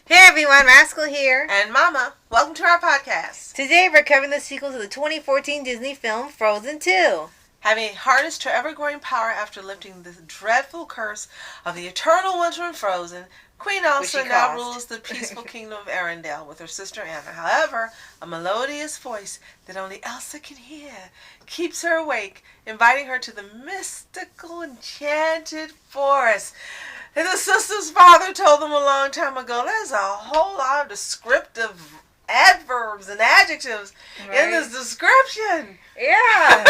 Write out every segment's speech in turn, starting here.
Hey everyone, Rascal here. And Mama, welcome to our podcast. Today we're covering the sequel to the 2014 Disney film Frozen 2. Having harnessed her ever-growing power after lifting the dreadful curse of the eternal winter in Frozen, Queen Elsa now rules the peaceful kingdom of Arendelle with her sister Anna. However, a melodious voice that only Elsa can hear keeps her awake, inviting her to the mystical, enchanted forest. And the sister's father told them a long time ago, there's a whole lot of descriptive adverbs and adjectives in this description. Yeah.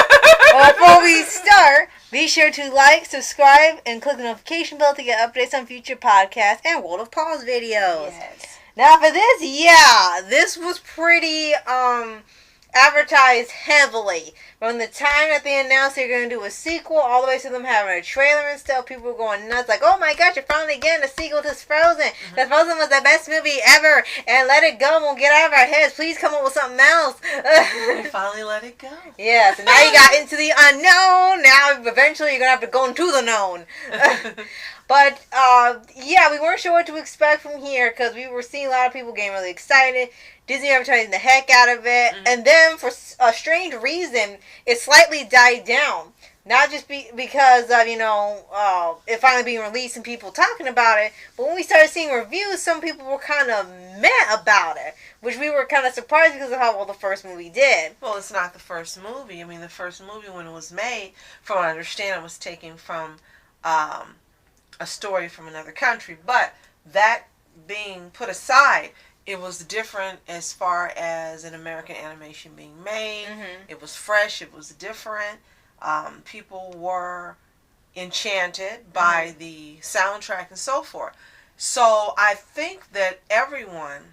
Well, before we start, be sure to like, subscribe, and click the notification bell to get updates on future podcasts and World of Paws videos. Yes. Now for this was pretty advertised heavily. From the time that they announced they were going to do a sequel, all the way to them having a trailer and stuff, people were going nuts. Like, oh my gosh, you're finally getting a sequel to Frozen. Mm-hmm. The Frozen was the best movie ever. And Let It Go won't get out of our heads. Please come up with something else. We finally let it go. Yeah, so now you got into the unknown. Now, eventually, you're going to have to go into the known. But, we weren't sure what to expect from here because we were seeing a lot of people getting really excited. Disney advertising the heck out of it. Mm-hmm. And then, for a strange reason, it slightly died down. Not just because of, it finally being released and people talking about it. But when we started seeing reviews, some people were kind of meh about it. Which we were kind of surprised because of how well the first movie did. Well, it's not the first movie. I mean, the first movie, when it was made, from what I understand, it was taken from a story from another country. But that being put aside, it was different as far as an American animation being made. Mm-hmm. It was fresh. It was different. People were enchanted by mm-hmm. the soundtrack and so forth. So I think that everyone,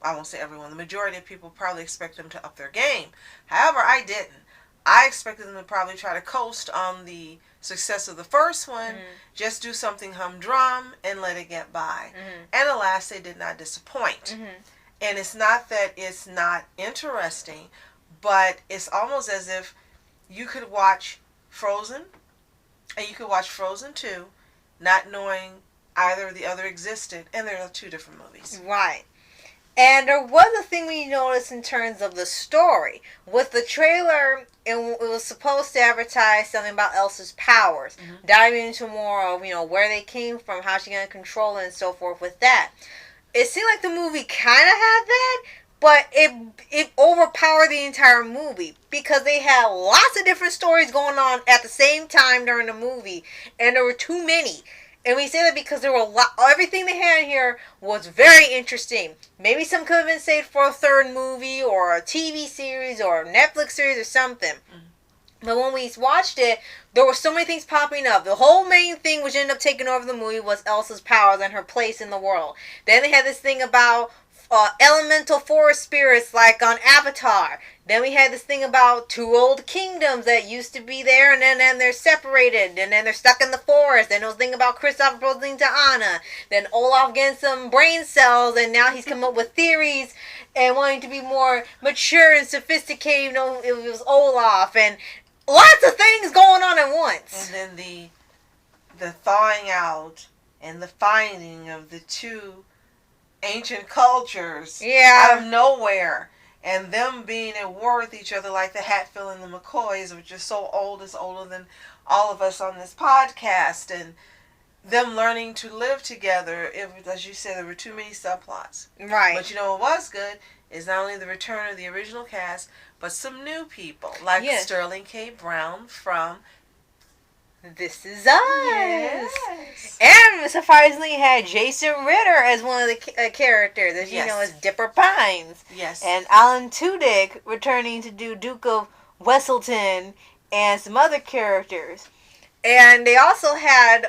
I won't say everyone, the majority of people probably expect them to up their game. However, I didn't. I expected them to probably try to coast on the success of the first one, mm-hmm. just do something humdrum and let it get by. Mm-hmm. And alas, they did not disappoint. Mm-hmm. And it's not that it's not interesting, but it's almost as if you could watch Frozen and you could watch Frozen 2 not knowing either of the other existed, and they're two different movies. Right. And there was a thing we noticed in terms of the story. With the trailer, it was supposed to advertise something about Elsa's powers. Mm-hmm. Diving into more of, where they came from, how she's going to control it, and so forth with that. It seemed like the movie kind of had that, but it overpowered the entire movie. Because they had lots of different stories going on at the same time during the movie. And there were too many. And we say that because there were everything they had here was very interesting. Maybe some could have been saved for a third movie or a TV series or a Netflix series or something. Mm-hmm. But when we watched it, there were so many things popping up. The whole main thing which ended up taking over the movie was Elsa's powers and her place in the world. Then they had this thing about elemental forest spirits like on Avatar. Then we had this thing about two old kingdoms that used to be there and then they're separated and then they're stuck in the forest. Then there was a thing about Kristoff proposing to Anna. Then Olaf getting some brain cells and now he's come up with theories and wanting to be more mature and sophisticated. It was Olaf and lots of things going on at once. And then the thawing out and the finding of the two ancient cultures out of nowhere, and them being at war with each other like the Hatfield and the McCoys, which are so old, it's older than all of us on this podcast, and them learning to live together. As you said, there were too many subplots. Right. But what was good is not only the return of the original cast, but some new people, like Sterling K. Brown from This Is Us. Yes. And surprisingly had Jason Ritter as one of the characters, as you know, as Dipper Pines. Yes. And Alan Tudyk returning to do Duke of Wesselton and some other characters. And they also had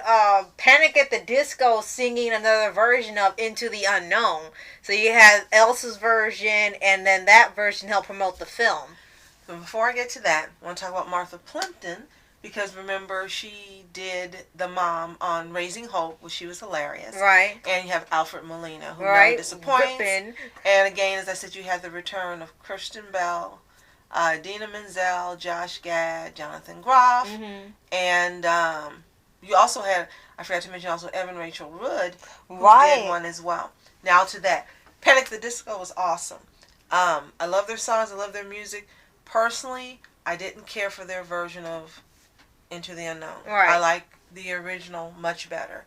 Panic at the Disco singing another version of Into the Unknown. So you had Elsa's version, and then that version helped promote the film. But before I get to that, I want to talk about Martha Plimpton. Because remember, she did the mom on Raising Hope, which she was hilarious. Right. And you have Alfred Molina, who never disappoints. Rippin'. And again, as I said, you had the return of Kristen Bell, Dina Menzel, Josh Gad, Jonathan Groff. Mm-hmm. And you also had, I forgot to mention also Evan Rachel Wood, who did one as well. Now to that. Panic! The Disco was awesome. I love their songs. I love their music. Personally, I didn't care for their version of Into the Unknown. Right. I like the original much better.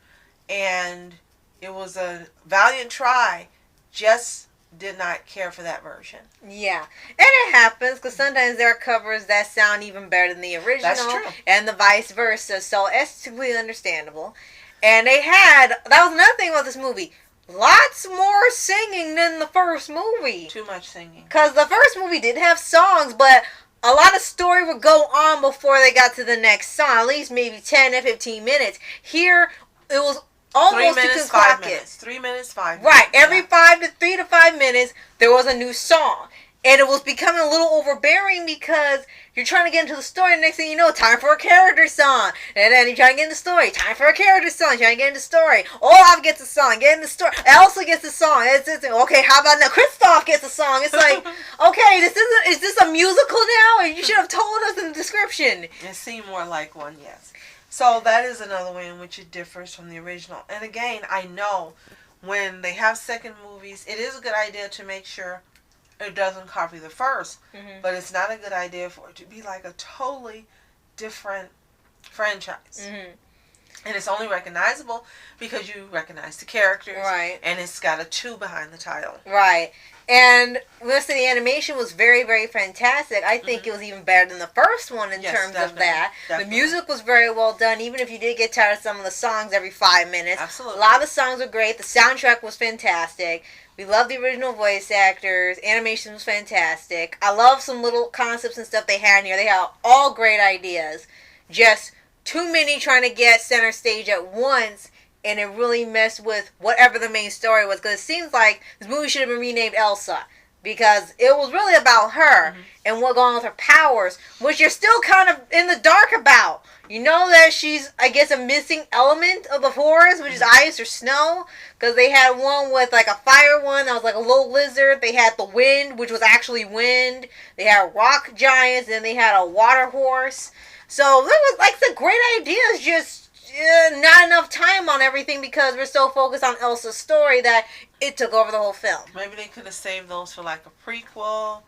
And it was a valiant try. Just did not care for that version. Yeah. And it happens because sometimes there are covers that sound even better than the original. That's true. And the vice versa. So it's completely understandable. And that was another thing about this movie. Lots more singing than the first movie. Too much singing. Because the first movie did have songs, but a lot of story would go on before they got to the next song. At least maybe 10 to 15 minutes. Here, it was almost 3 minutes, 5 minutes. 3 minutes, 5 minutes. Right. Every 3 to 5 minutes, there was a new song. And it was becoming a little overbearing because you're trying to get into the story, and next thing you know, time for a character song. And then you're trying to get in the story, time for a character song, you're trying to get in the story. Olaf gets a song, get in the story. Elsa gets a song. It's okay, how about now? Kristoff gets a song. It's like, okay, is this a musical now? You should have told us in the description. It seemed more like one, yes. So that is another way in which it differs from the original. And again, I know when they have second movies, it is a good idea to make sure it doesn't copy the first, but it's not a good idea for it to be like a totally different franchise. And it's only recognizable because you recognize the characters, right? And it's got a 2 behind the title, right? And most of the animation was very, very fantastic. I think it was even better than the first one in terms of that. Definitely. The music was very well done, even if you did get tired of some of the songs every 5 minutes. Absolutely. A lot of the songs were great. The soundtrack was fantastic. We love the original voice actors. Animation was fantastic. I love some little concepts and stuff they had in here. They had all great ideas. Just too many trying to get center stage at once, and it really messed with whatever the main story was. Because it seems like this movie should have been renamed Elsa. Because it was really about her and what going on with her powers, which you're still kind of in the dark about. You know that she's, I guess, a missing element of the forest, which is ice or snow. Because they had one with like a fire one that was like a little lizard. They had the wind, which was actually wind. They had rock giants, and they had a water horse. So there was like some great ideas, just not enough time on everything because we're so focused on Elsa's story that it took over the whole film. Maybe they could have saved those for like a prequel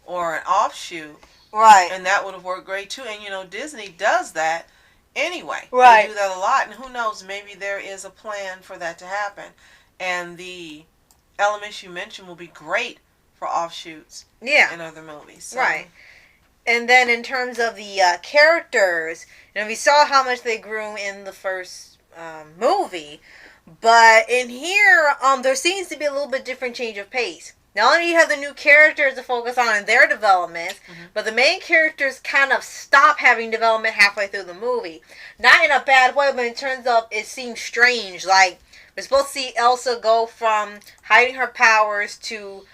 or an offshoot. Right. And that would have worked great too. And you know, Disney does that anyway. Right. They do that a lot. And who knows, maybe there is a plan for that to happen. And the elements you mentioned will be great for offshoots in other movies. So. Right. And then in terms of the characters, you know, we saw how much they grew in the first movie. But in here, there seems to be a little bit different change of pace. Not only do you have the new characters to focus on in their development, but the main characters kind of stop having development halfway through the movie. Not in a bad way, but in terms of it seems strange. Like, we're supposed to see Elsa go from hiding her powers to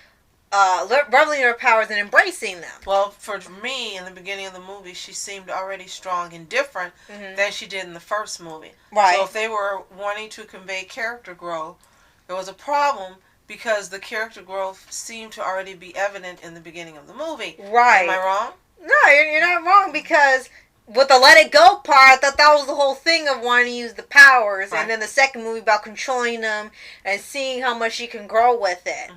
reveling her powers and embracing them. Well, for me, in the beginning of the movie, she seemed already strong and different than she did in the first movie. Right. So if they were wanting to convey character growth, there was a problem because the character growth seemed to already be evident in the beginning of the movie. Right. Am I wrong? No, you're not wrong because with the Let It Go part, I thought that was the whole thing of wanting to use the powers. Right. And then the second movie about controlling them and seeing how much she can grow with it.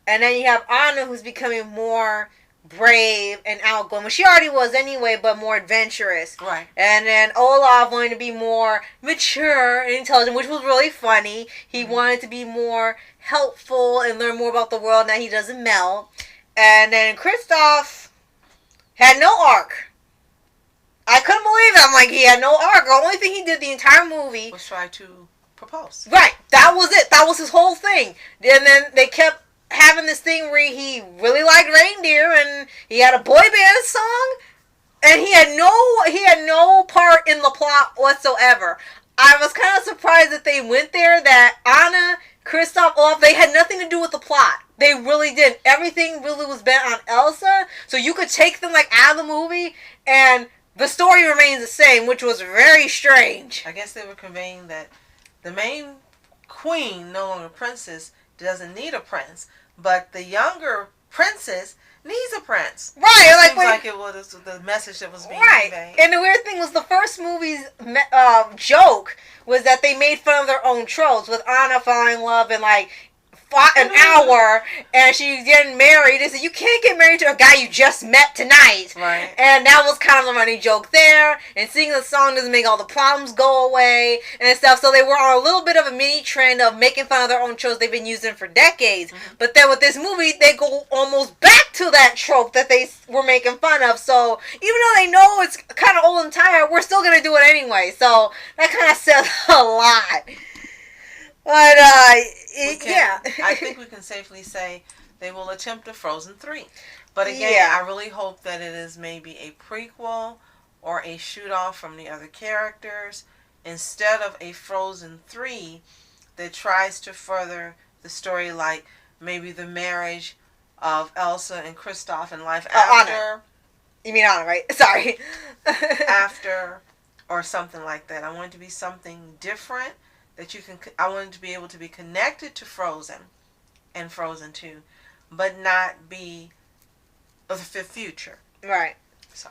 And then you have Anna, who's becoming more brave and outgoing. Well, she already was anyway, but more adventurous. Right. And then Olaf wanted to be more mature and intelligent, which was really funny. He wanted to be more helpful and learn more about the world now he doesn't melt. And then Kristoff had no arc. I couldn't believe it. I'm like, he had no arc. The only thing he did the entire movie was try to propose. Right. That was it. That was his whole thing. And then they kept having this thing where he really liked reindeer and he had a boy band song and he had no part in the plot whatsoever. I was kind of surprised that they went there, that Anna, Kristoff, Olaf, they had nothing to do with the plot. They really did. Everything really was bent on Elsa, so you could take them like out of the movie and the story remains the same, which was very strange. I guess they were conveying that the main queen, no longer princess, doesn't need a prince, but the younger princess needs a prince. Right. It seems like it was the message that was being conveyed. And the weird thing was the first movie's joke was that they made fun of their own tropes, with Anna falling in love and like an hour, and she's getting married. They said, you can't get married to a guy you just met tonight. Right. And that was kind of the running joke there. And singing the song doesn't make all the problems go away and stuff. So they were on a little bit of a mini trend of making fun of their own tropes they've been using for decades. Mm-hmm. But then with this movie, they go almost back to that trope that they were making fun of. So even though they know it's kind of old and tired, we're still going to do it anyway. So that kind of says a lot. But, yeah. I think we can safely say they will attempt a Frozen 3. But again, I really hope that it is maybe a prequel or a shoot-off from the other characters instead of a Frozen 3 that tries to further the story, like maybe the marriage of Elsa and Kristoff in life after. Anna. You mean Anna, right? Sorry. After, or something like that. I want it to be something different. That you can, I want it to be able to be connected to Frozen and Frozen 2, but not be of the future. Right. So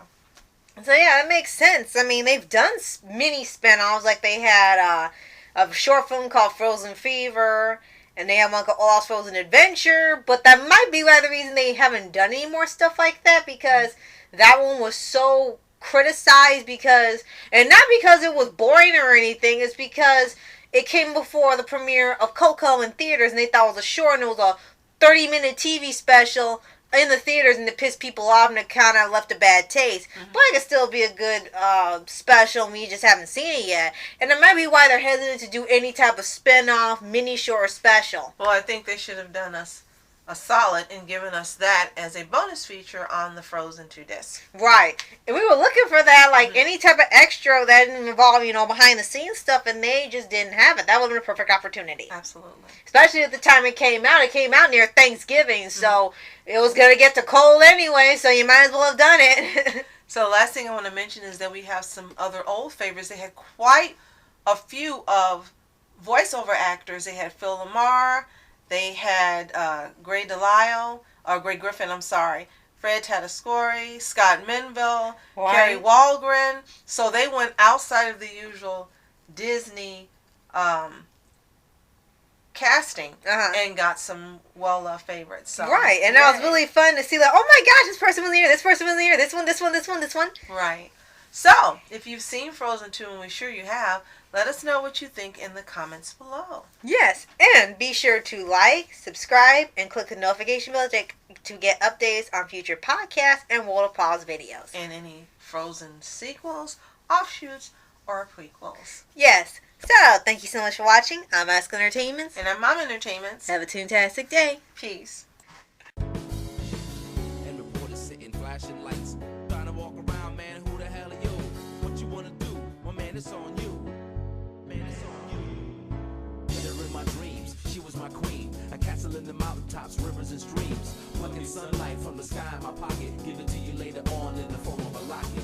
yeah, it makes sense. I mean, they've done mini spin-offs, like they had a short film called Frozen Fever, and they have one called All Frozen Adventure, but that might be why the reason they haven't done any more stuff like that, because that one was so criticized and not because it was boring or anything, it's because it came before the premiere of Coco in theaters, and they thought it was a short, and it was a 30-minute TV special in the theaters, and it pissed people off, and it kind of left a bad taste. Mm-hmm. But it could still be a good special, and we just haven't seen it yet. And it might be why they're hesitant to do any type of spin-off, mini-short, or special. Well, I think they should have done us a solid and given us that as a bonus feature on the Frozen 2 disc. Right. And we were looking for that, like, any type of extra that didn't involve, behind-the-scenes stuff, and they just didn't have it. That would have been a perfect opportunity. Absolutely. Especially at the time it came out. It came out near Thanksgiving, so it was going to get to cold anyway, so you might as well have done it. So the last thing I want to mention is that we have some other old favorites. They had quite a few of voiceover actors. They had Phil Lamar. They had Grey Griffin, Fred Tatasciore, Scott Menville, Kerry Walgren. So they went outside of the usual Disney casting and got some well-loved favorites. So, right, and that was really fun to see, like, oh my gosh, this person was here, this person was here, this one. Right. So, if you've seen Frozen 2, and we're sure you have, let us know what you think in the comments below. Yes, and be sure to like, subscribe, and click the notification bell to get updates on future podcasts and World of Paws videos. And any Frozen sequels, offshoots, or prequels. Yes. So, thank you so much for watching. I'm Ask Entertainments. And I'm Mom Entertainments. Have a toontastic day. Peace. And reporters sitting flashing lights. Trying to walk around, man, who the hell are you? What you wanna do? Well, man, it's on you. Man, it's on you. Hit her in my dreams, she was my queen. A castle in the mountaintops, rivers and streams. Plucking sunlight from the sky in my pocket. Give it to you later on in the form of a locket.